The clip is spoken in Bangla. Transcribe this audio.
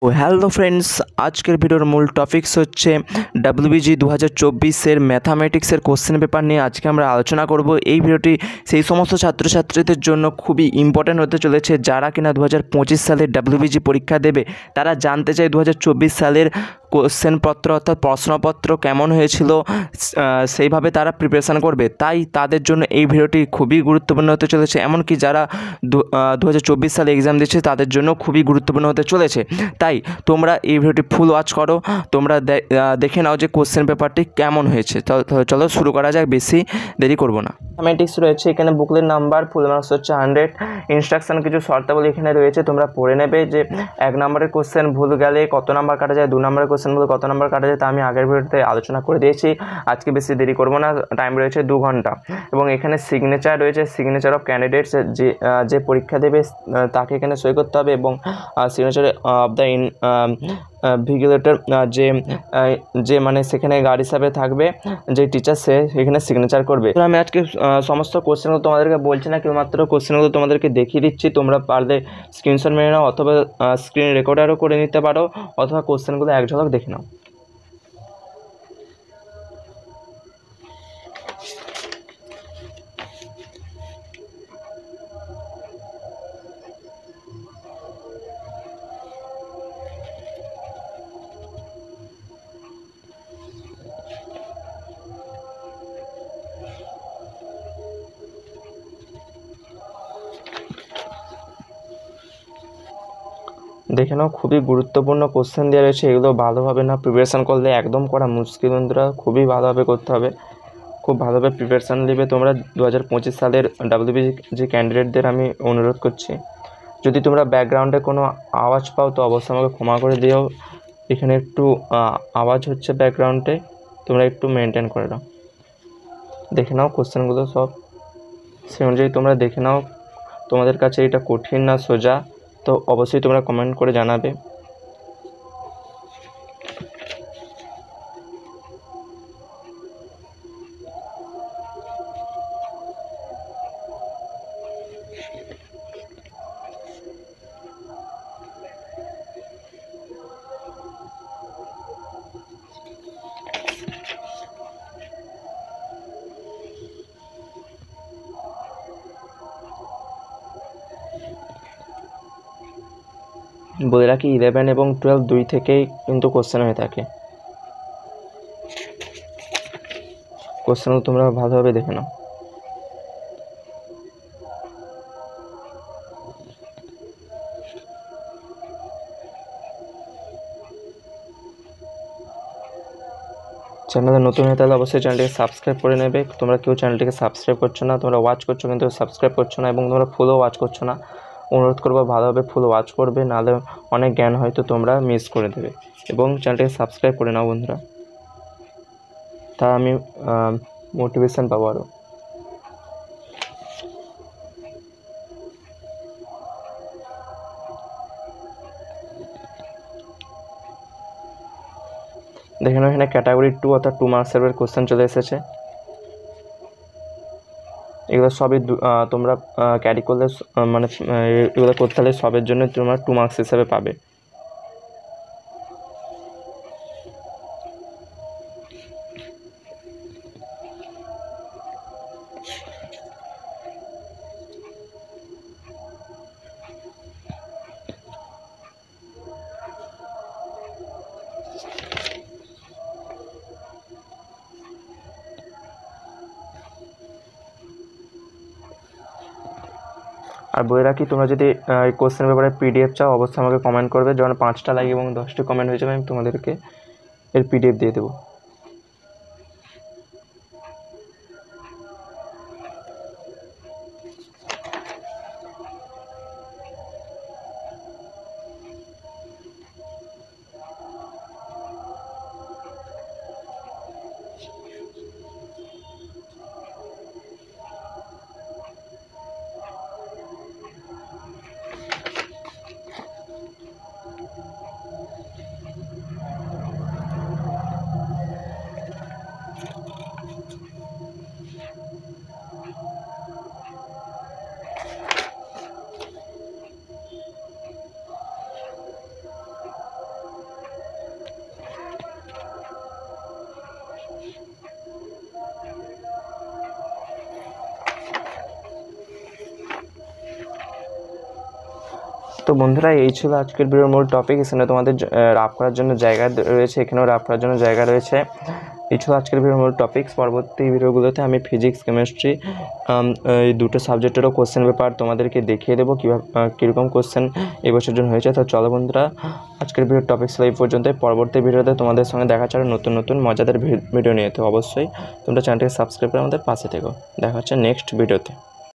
ও হ্যালো ফ্রেন্ডস, আজকের ভিডিওর মূল টপিকস হচ্ছে ডাব্লিউবিজি 2024-এর ম্যাথামেটিক্সের কোশ্চেন পেপার নিয়ে আজকে আমরা আলোচনা করব। এই ভিডিওটি সেই সমস্ত ছাত্রছাত্রীদের জন্য খুবই ইম্পর্ট্যান্ট হতে চলেছে যারা কিনা 2025 সালের ডাব্লিউবিজি পরীক্ষা দেবে। তারা জানতে চায় 2024 সালের কোশ্চেনপত্র অর্থাৎ প্রশ্নপত্র কেমন হয়েছিল, সেইভাবে তারা প্রিপারেশান করবে। তাই তাদের জন্য এই ভিডিওটি খুবই গুরুত্বপূর্ণ হতে চলেছে, এমনকি যারা 2024 সালে এক্সাম দিচ্ছে তাদের জন্য খুবই গুরুত্বপূর্ণ হতে চলেছে। তাই তোমরা এই ভিডিওটি ফুল ওয়াচ করো, তোমরা দেখে নাও যে কোশ্চেন পেপারটি কেমন হয়েছে। চলো শুরু করা যাক, বেশি দেরি করব না। ম্যাথামেটিক্স রয়েছে এখানে, বুকলেট নাম্বার ফুল মার্কস হচ্ছে 100। ইনস্ট্রাকশান কিছু শর্তাবলী এখানে রয়েছে, তোমরা পড়ে নেবে যে 1 নম্বরের কোশ্চেন ভুল গেলে কত নাম্বার কাটা যায়, 2 নম্বরের কোশ্চেন ভুল কত নাম্বার কাটা যায় তা আমি আগের ভিডিওতে আলোচনা করে দিয়েছি। আজকে বেশি দেরি করব না, টাইম রয়েছে 2 ঘন্টা। এবং এখানে সিগনেচার রয়েছে, সিগনেচার অফ ক্যান্ডিডেটস, যে পরীক্ষা দেবে তাকে এখানে সই করতে হবে। এবং সিগনেচার অফ দ্য ভিজিলেটর, যে মানে সেখানে গার্ড হিসাবে থাকবে যে টিচার, সে এখানে সিগনেচার করবে। তো আমি আজকে সমস্ত কোশ্চেনগুলো তোমাদেরকে বলছি না, কেবলমাত্র কোশ্চেনগুলো তোমাদেরকে দেখিয়ে দিচ্ছি। তোমরা পারলে স্ক্রিনশট মেরে নাও, অথবা স্ক্রিন রেকর্ডারও করে নিতে পারো, অথবা কোশ্চেনগুলো এক ঝলক দেখে নাও। দেখে নাও, খুবই গুরুত্বপূর্ণ কোশ্চেন দেওয়া রয়েছে। এগুলো ভালোভাবে না প্রিপারেশান করলে একদম করা মুশকিল বন্ধুরা, খুবই ভালোভাবে করতে হবে। খুব ভালোভাবে প্রিপারেশান নেবে তোমরা। 2025 সালের ডাব্লিউবিজি ক্যান্ডিডেটদের আমি অনুরোধ করছি, যদি তোমরা ব্যাকগ্রাউন্ডে কোনো আওয়াজ পাও তো অবশ্যই আমাকে ক্ষমা করে দিও। এখানে একটু আওয়াজ হচ্ছে ব্যাকগ্রাউন্ডে, তোমরা একটু মেনটেন করে নাও। দেখে নাও কোশ্চেনগুলো সব, সে অনুযায়ী তোমরা দেখে নাও তোমাদের কাছে এটা কঠিন না সোজা, তো অবশ্যই তোমরা কমেন্ট করে জানাবে। বলে রাখি 11 এবং 12 দুই থেকেই কিন্তু কোশ্চেন হয়ে থাকে। কোশ্চেনগুলো তোমরা ভালোভাবে দেখে নাও। চ্যানেলে নতুন হয়ে তাহলে অবশ্যই চ্যানেলটিকে সাবস্ক্রাইব করে নেবে। তোমরা কেউ চ্যানেলটিকে সাবস্ক্রাইব করছো না, তোমরা ওয়াচ করছো কিন্তু সাবস্ক্রাইব করছো না, এবং তোমরা ফুলও ওয়াচ করছো না। অনুরোধ করবো ভালোভাবে ফুল ওয়াচ করবে, নাহলে অনেক জ্ঞান হয়তো তোমরা মিস করে দেবে। এবং চ্যানেলটিকে সাবস্ক্রাইব করে নাও বন্ধুরা, তা আমি মোটিভেশন পাবো আরও। দেখে নাও এখানে ক্যাটাগরি 2 অর্থাৎ 2 মার্কসের কোশ্চেন চলে এসেছে। এগুলো সবই তোমরা ক্যারি করলে, মানে এগুলো করতে হলে সবের জন্য তোমরা 2 মার্কস হিসাবে পাবে। আর বলে রাখি, তোমরা যদি এই কোশ্চেন পেপারের পিডিএফ চাও অবশ্যই আমাকে কমেন্ট করবে। যখন 5টা লাইক এবং 10টি কমেন্ট হয়ে যাবে আমি তোমাদেরকে এর পিডিএফ দিয়ে দেবো। তো বন্ধুরা এই ছিল আজকের ভিডিওর মূল টপিক। এখানে তোমাদের রাফ করার জন্য জায়গা রয়েছে, এখানেও রাফ করার জন্য জায়গা রয়েছে। এই ছিল আজকের ভিডিওর মূল টপিক্স। পরবর্তী ভিডিওগুলোতে আমি ফিজিক্স, কেমিস্ট্রি এই দুটো সাবজেক্টেরও কোশ্চেন পেপার তোমাদেরকে দেখিয়ে দেবো কীভাবে কীরকম কোশ্চেন এবছর জন্য হয়েছে। তো চলো বন্ধুরা, আজকের ভিডিওর টপিক্স এই পর্যন্তই। পরবর্তী ভিডিওতে তোমাদের সঙ্গে দেখা যাবে নতুন নতুন মজাদার ভিডিও নিয়ে। তো অবশ্যই তোমরা চ্যানেলটিকে সাবস্ক্রাইব করে আমাদের পাশে থেকো। দেখা হচ্ছে নেক্সট ভিডিওতে।